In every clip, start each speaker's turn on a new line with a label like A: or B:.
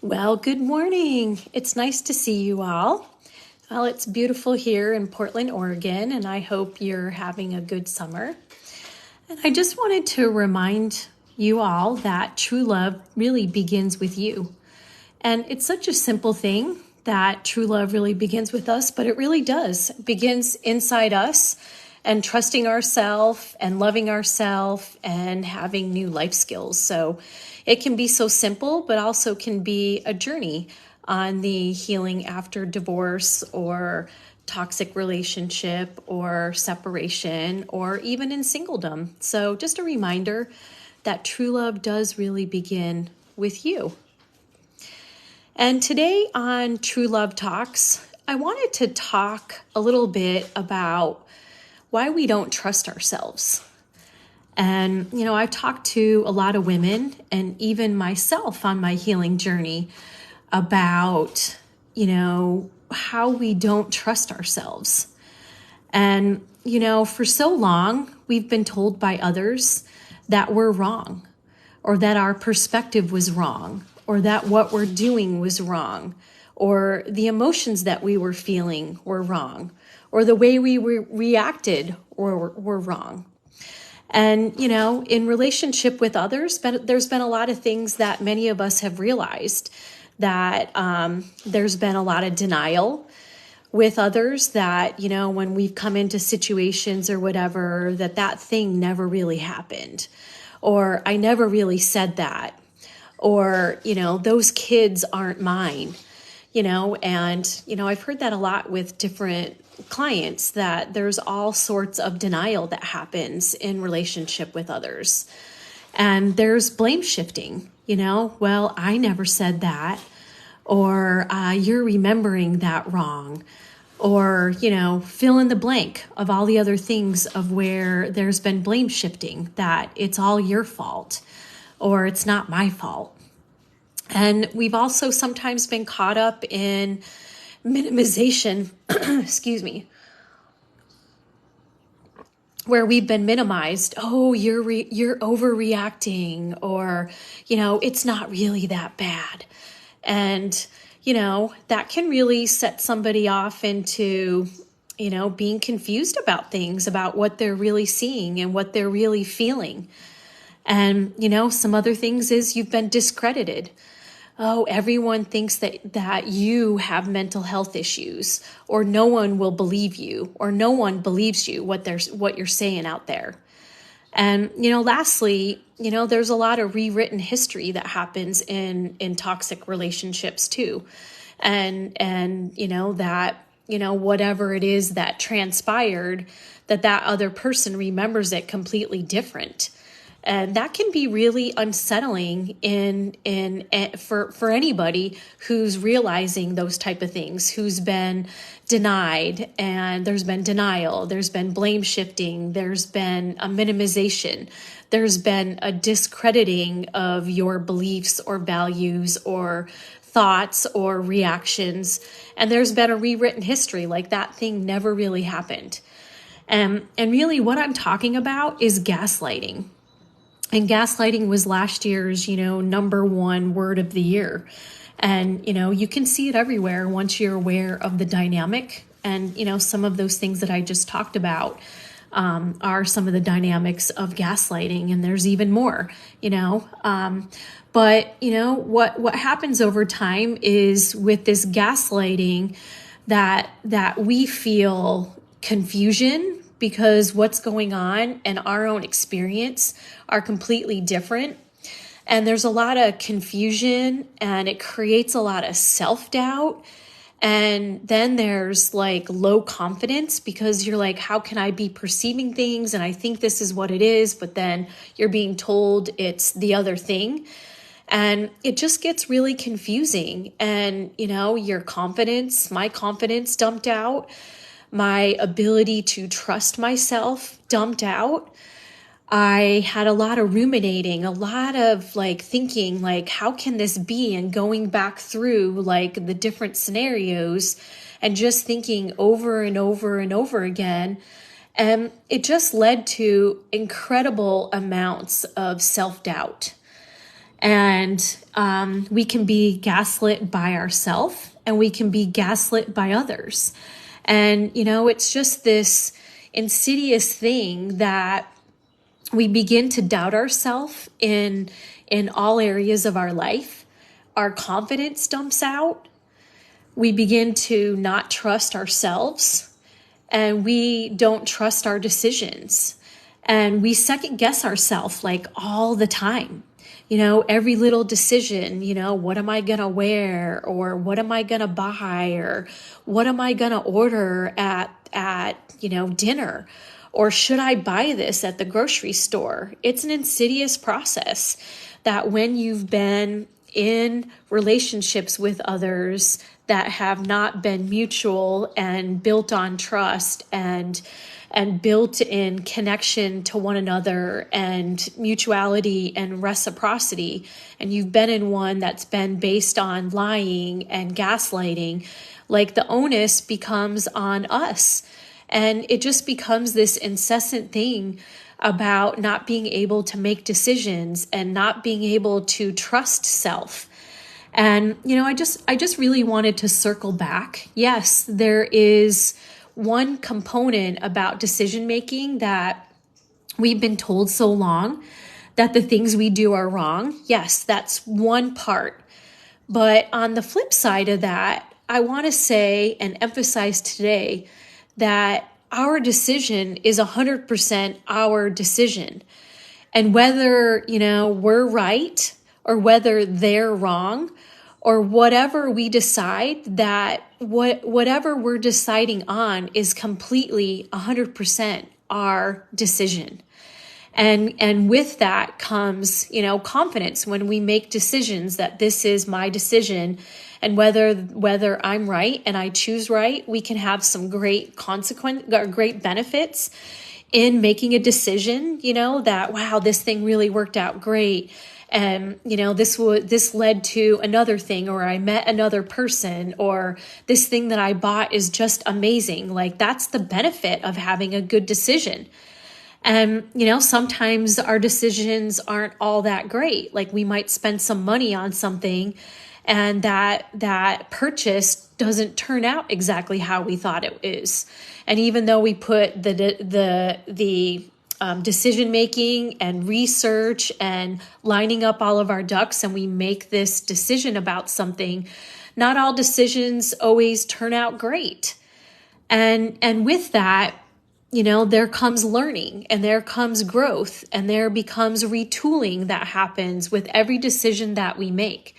A: Well, good morning. It's nice to see you all. Well, it's beautiful here in Portland, Oregon, and I hope you're having a good summer. And I just wanted to remind you all that true love really begins with you. And it's such a simple thing that true love really begins with us, but it really does. It begins inside us and trusting ourselves and loving ourselves and having new life skills. So it can be so simple, but also can be a journey on the healing after divorce or toxic relationship or separation or even in singledom. So just a reminder that true love does really begin with you. And today on True Love Talks, I wanted to talk a little bit about why we don't trust ourselves. And, I've talked to a lot of women and even myself on my healing journey about, how we don't trust ourselves. And, for so long, we've been told by others that we're wrong, or that our perspective was wrong, or that what we're doing was wrong, or the emotions that we were feeling were wrong, or the way we reacted were wrong. And, in relationship with others, but there's been a lot of things that many of us have realized that there's been a lot of denial with others that, when we've come into situations or whatever, that thing never really happened, or I never really said that, or, those kids aren't mine, and, I've heard that a lot with different clients, that there's all sorts of denial that happens in relationship with others. And there's blame shifting, well, I never said that, or you're remembering that wrong, or, fill in the blank of all the other things of where there's been blame shifting, that it's all your fault, or it's not my fault. And we've also sometimes been caught up in minimization, excuse me, where we've been minimized. Oh, you're overreacting, or, it's not really that bad. And, that can really set somebody off into, being confused about things, about what they're really seeing and what they're really feeling. And, some other things is you've been discredited. Oh, everyone thinks that you have mental health issues, or no one will believe you, or no one believes you what you're saying out there. And, lastly, there's a lot of rewritten history that happens in toxic relationships too. And, that, whatever it is that transpired, that other person remembers it completely different. And that can be really unsettling for anybody who's realizing those type of things, who's been denied, and there's been denial, there's been blame shifting, there's been a minimization, there's been a discrediting of your beliefs or values or thoughts or reactions, and there's been a rewritten history, like that thing never really happened. And really what I'm talking about is gaslighting. And gaslighting was last year's, number one word of the year. And, you can see it everywhere once you're aware of the dynamic. And, some of those things that I just talked about are some of the dynamics of gaslighting. And there's even more, But, what happens over time is with this gaslighting that we feel confusion, because what's going on and our own experience are completely different. And there's a lot of confusion, and it creates a lot of self-doubt. And then there's like low confidence, because you're like, how can I be perceiving things? And I think this is what it is, but then you're being told it's the other thing. And it just gets really confusing. And, your confidence, my confidence dumped out. My ability to trust myself dumped out. I had a lot of ruminating, a lot of thinking, how can this be? And going back through the different scenarios and just thinking over and over and over again. And it just led to incredible amounts of self-doubt. And we can be gaslit by ourselves, and we can be gaslit by others. And, it's just this insidious thing that we begin to doubt ourselves in all areas of our life. Our confidence dumps out. We begin to not trust ourselves, and we don't trust our decisions. And we second guess ourselves like all the time. Every little decision, what am I going to wear, or what am I going to buy, or what am I going to order at dinner, or should I buy this at the grocery store? It's an insidious process that when you've been in relationships with others that have not been mutual and built on trust and built in connection to one another and mutuality and reciprocity, and you've been in one that's been based on lying and gaslighting, like the onus becomes on us. And it just becomes this incessant thing about not being able to make decisions and not being able to trust self. And, I just really wanted to circle back. Yes, there is one component about decision making that we've been told so long, that the things we do are wrong. Yes, that's one part. But on the flip side of that, I want to say and emphasize today that our decision is 100% our decision. And whether, we're right or whether they're wrong, or whatever we decide, that whatever we're deciding on is completely 100% our decision. And with that comes, confidence when we make decisions that this is my decision. And whether I'm right and I choose right, we can have some great great benefits in making a decision, that, wow, this thing really worked out great. And, this led to another thing, or I met another person, or this thing that I bought is just amazing. Like, that's the benefit of having a good decision. And, sometimes our decisions aren't all that great. Like, we might spend some money on something, and that purchase doesn't turn out exactly how we thought it is. And even though we put the decision making and research and lining up all of our ducks, and we make this decision about something, not all decisions always turn out great. And with that, there comes learning, and there comes growth, and there becomes retooling that happens with every decision that we make.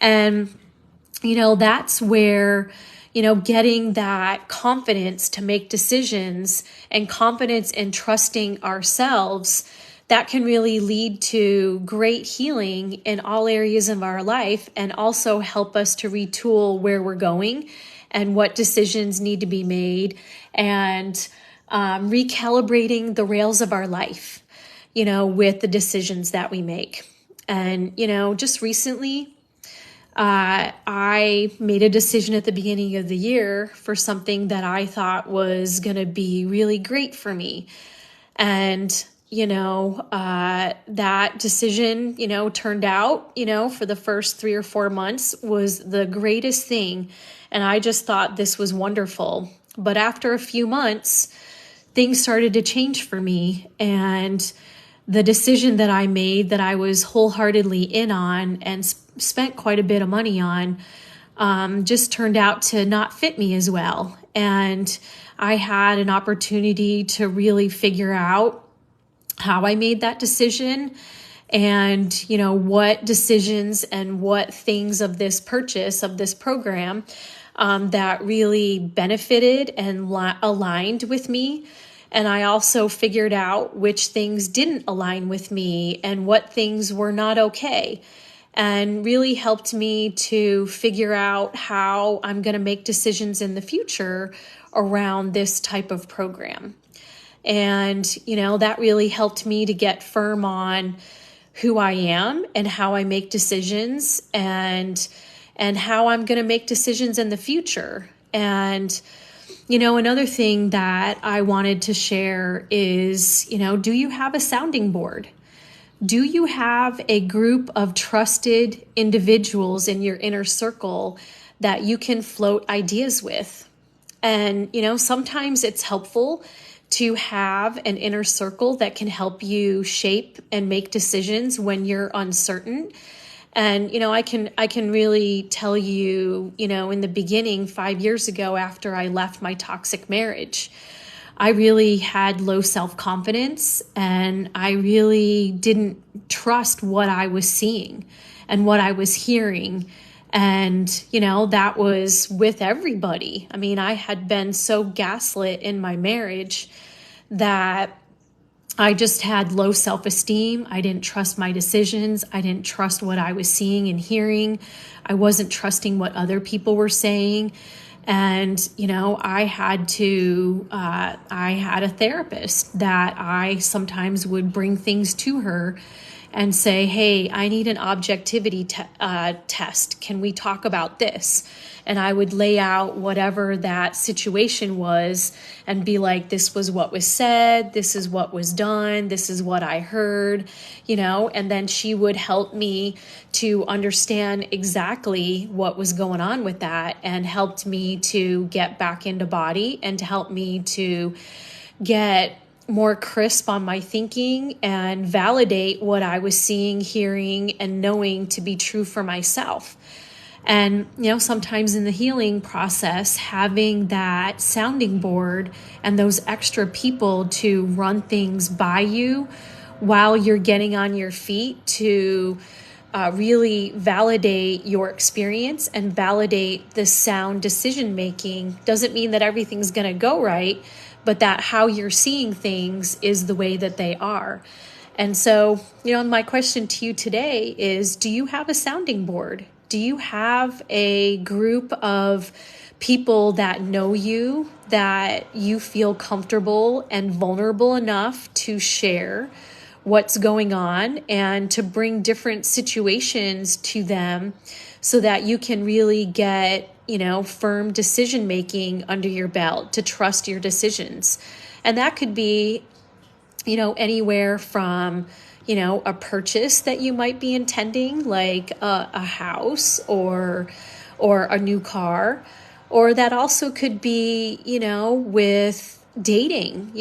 A: And, that's where, getting that confidence to make decisions and confidence in trusting ourselves, that can really lead to great healing in all areas of our life, and also help us to retool where we're going and what decisions need to be made, and recalibrating the rails of our life, with the decisions that we make. And, just recently, I made a decision at the beginning of the year for something that I thought was going to be really great for me. And, that decision, turned out, for the first 3 or 4 months was the greatest thing. And I just thought this was wonderful. But after a few months, things started to change for me. And the decision that I made, that I was wholeheartedly in on and spent quite a bit of money on, just turned out to not fit me as well. And I had an opportunity to really figure out how I made that decision, and, what decisions and what things of this purchase, of this program, that really benefited and aligned with me. And I also figured out which things didn't align with me and what things were not okay, and really helped me to figure out how I'm going to make decisions in the future around this type of program. And, that really helped me to get firm on who I am and how I make decisions, and how I'm going to make decisions in the future. And, another thing that I wanted to share is, do you have a sounding board? Do you have a group of trusted individuals in your inner circle that you can float ideas with? And, sometimes it's helpful to have an inner circle that can help you shape and make decisions when you're uncertain. And, I can really tell you, in the beginning, 5 years ago, after I left my toxic marriage, I really had low self-confidence, and I really didn't trust what I was seeing and what I was hearing. And, that was with everybody. I mean, I had been so gaslit in my marriage that I just had low self-esteem. I didn't trust my decisions. I didn't trust what I was seeing and hearing. I wasn't trusting what other people were saying. And, I had a therapist that I sometimes would bring things to her and say, hey, I need an objectivity test. Can we talk about this? And I would lay out whatever that situation was and be like, this was what was said, this is what was done, this is what I heard, and then she would help me to understand exactly what was going on with that, and helped me to get back into body, and to help me to get more crisp on my thinking and validate what I was seeing, hearing, and knowing to be true for myself. And, sometimes in the healing process, having that sounding board and those extra people to run things by you while you're getting on your feet to really validate your experience and validate the sound decision making doesn't mean that everything's going to go right, but that how you're seeing things is the way that they are. And so, my question to you today is, do you have a sounding board? Do you have a group of people that know you, that you feel comfortable and vulnerable enough to share what's going on and to bring different situations to them so that you can really get, firm decision making under your belt, to trust your decisions? And that could be, anywhere from a purchase that you might be intending, like a house or a new car, or that also could be, with dating,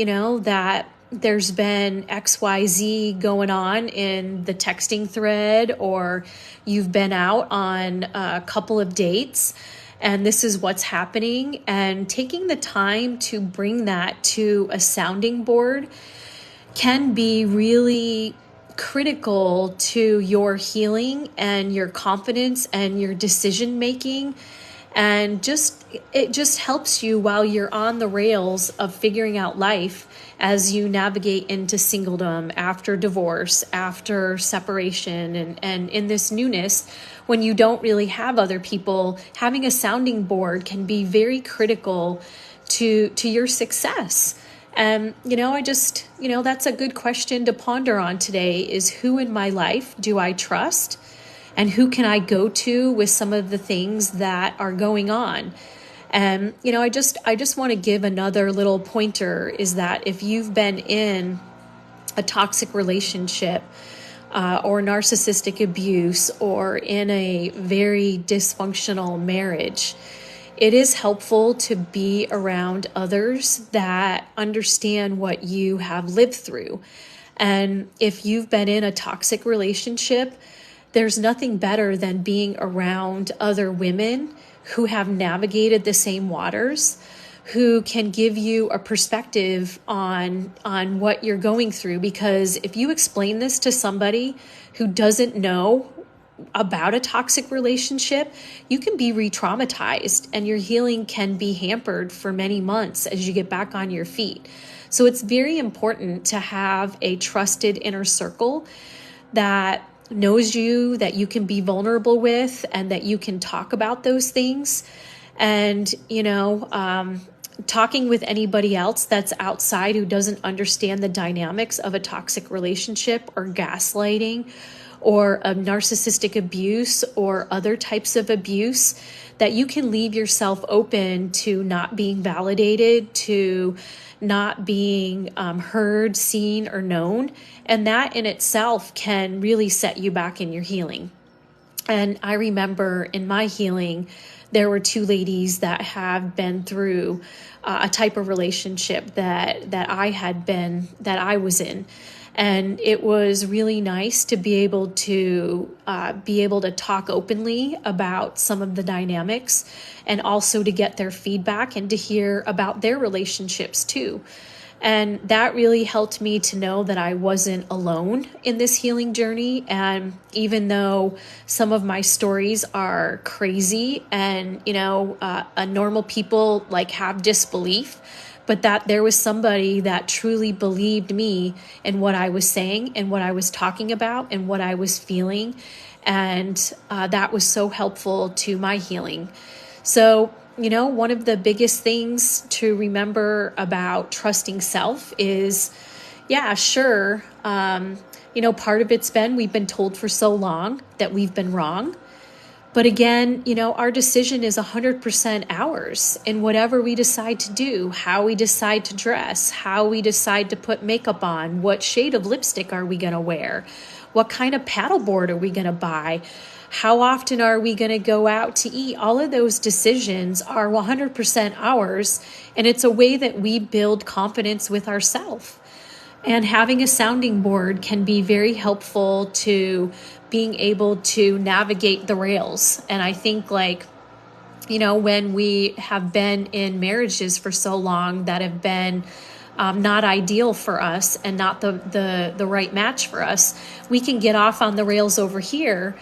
A: that there's been XYZ going on in the texting thread, or you've been out on a couple of dates and this is what's happening, and taking the time to bring that to a sounding board can be really critical to your healing and your confidence and your decision making. And it just helps you while you're on the rails of figuring out life as you navigate into singledom, after divorce, after separation, and in this newness, when you don't really have other people. Having a sounding board can be very critical to your success. And, that's a good question to ponder on today, is who in my life do I trust? And who can I go to with some of the things that are going on? And, I just want to give another little pointer, is that if you've been in a toxic relationship or narcissistic abuse, or in a very dysfunctional marriage, it is helpful to be around others that understand what you have lived through. And if you've been in a toxic relationship, there's nothing better than being around other women who have navigated the same waters, who can give you a perspective on what you're going through. Because if you explain this to somebody who doesn't know about a toxic relationship, you can be re-traumatized, and your healing can be hampered for many months as you get back on your feet. So it's very important to have a trusted inner circle that knows you, that you can be vulnerable with, and that you can talk about those things. And, talking with anybody else that's outside who doesn't understand the dynamics of a toxic relationship or gaslighting, or of narcissistic abuse or other types of abuse, that you can leave yourself open to not being validated, to not being heard, seen, or known. And that in itself can really set you back in your healing. And I remember in my healing, there were two ladies that have been through a type of relationship that I was in. And it was really nice to be able to talk openly about some of the dynamics, and also to get their feedback and to hear about their relationships too. And that really helped me to know that I wasn't alone in this healing journey. And even though some of my stories are crazy and, normal people like have disbelief, but that there was somebody that truly believed me and what I was saying and what I was talking about and what I was feeling. And that was so helpful to my healing. So, one of the biggest things to remember about trusting self is, part of it's been, we've been told for so long that we've been wrong. But again, our decision is 100% ours in whatever we decide to do, how we decide to dress, how we decide to put makeup on, what shade of lipstick are we going to wear, what kind of paddleboard are we going to buy, how often are we going to go out to eat. All of those decisions are 100% ours, and it's a way that we build confidence with ourselves. And having a sounding board can be very helpful to being able to navigate the rails. And I think when we have been in marriages for so long that have been not ideal for us and not the right match for us, we can get off on the rails over here.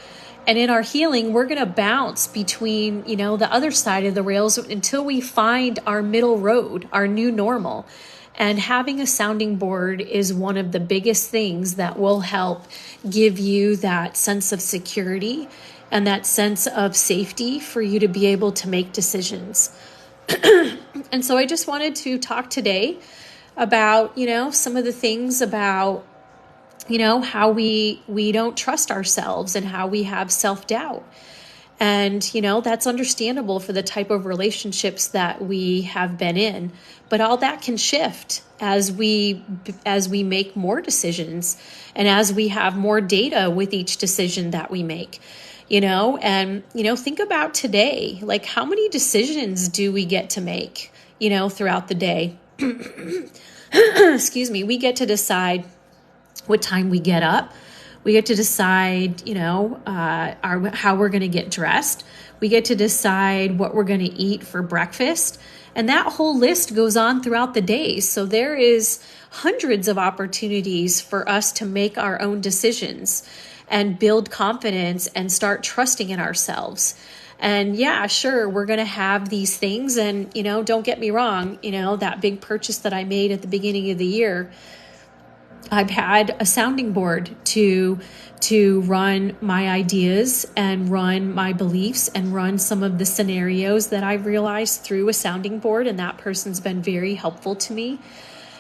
A: And in our healing, we're going to bounce between, the other side of the rails until we find our middle road, our new normal. And having a sounding board is one of the biggest things that will help give you that sense of security and that sense of safety for you to be able to make decisions. And so I just wanted to talk today about, some of the things about, how we don't trust ourselves and how we have self-doubt. And, that's understandable for the type of relationships that we have been in. But all that can shift as we make more decisions and as we have more data with each decision that we make, think about today, like how many decisions do we get to make, throughout the day? Excuse me. We get to decide what time we get up. We get to decide, how we're going to get dressed. We get to decide what we're going to eat for breakfast. And that whole list goes on throughout the day. So there is hundreds of opportunities for us to make our own decisions and build confidence and start trusting in ourselves. And sure, we're going to have these things. And, don't get me wrong, that big purchase that I made at the beginning of the year, I've had a sounding board to run my ideas and run my beliefs and run some of the scenarios that I've realized through a sounding board. And that person's been very helpful to me.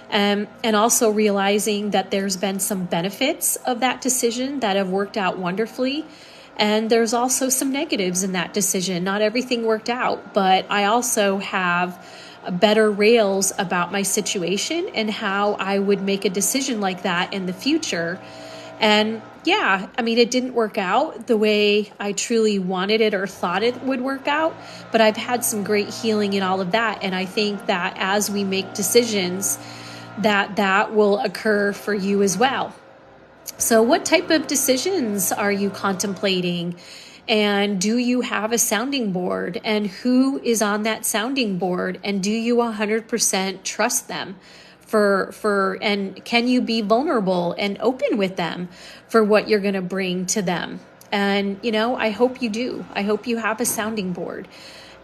A: And also realizing that there's been some benefits of that decision that have worked out wonderfully. And there's also some negatives in that decision. Not everything worked out, but I also have better rails about my situation and how I would make a decision like that in the future. And it didn't work out the way I truly wanted it or thought it would work out, but I've had some great healing in all of that. And I think that as we make decisions, that will occur for you as well. So what type of decisions are you contemplating? And do you have a sounding board? And who is on that sounding board? And do you 100% trust them and can you be vulnerable and open with them for what you're going to bring to them? And, I hope you do. I hope you have a sounding board.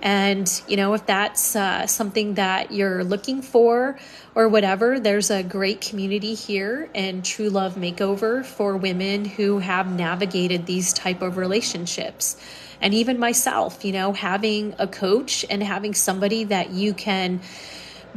A: And, if that's something that you're looking for or whatever, there's a great community here in True Love Makeover for women who have navigated these type of relationships. And even myself, having a coach and having somebody that you can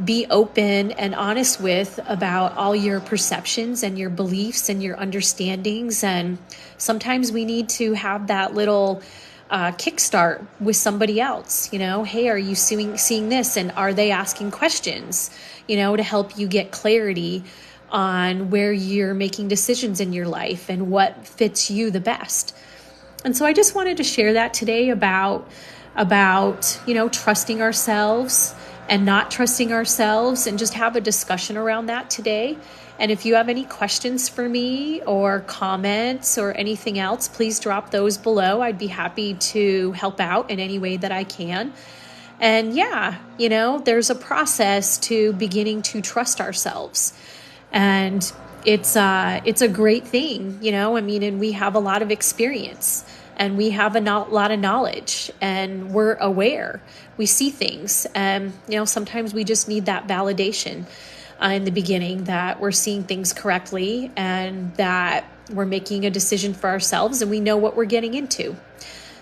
A: be open and honest with about all your perceptions and your beliefs and your understandings. And sometimes we need to have that little kickstart with somebody else. Hey, are you seeing this? And are they asking questions, to help you get clarity on where you're making decisions in your life and what fits you the best. And so I just wanted to share that today about trusting ourselves and not trusting ourselves, and just have a discussion around that today. And if you have any questions for me or comments or anything else, please drop those below. I'd be happy to help out in any way that I can. And yeah, there's a process to beginning to trust ourselves. And it's a great thing, and we have a lot of experience. And we have a lot of knowledge, and we're aware. We see things. And, sometimes we just need that validation in the beginning that we're seeing things correctly and that we're making a decision for ourselves and we know what we're getting into.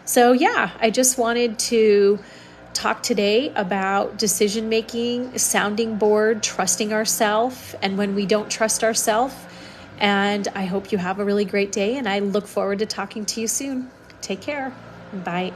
A: So, yeah, I just wanted to talk today about decision making, sounding board, trusting ourselves, and when we don't trust ourselves. And I hope you have a really great day, and I look forward to talking to you soon. Take care. Bye.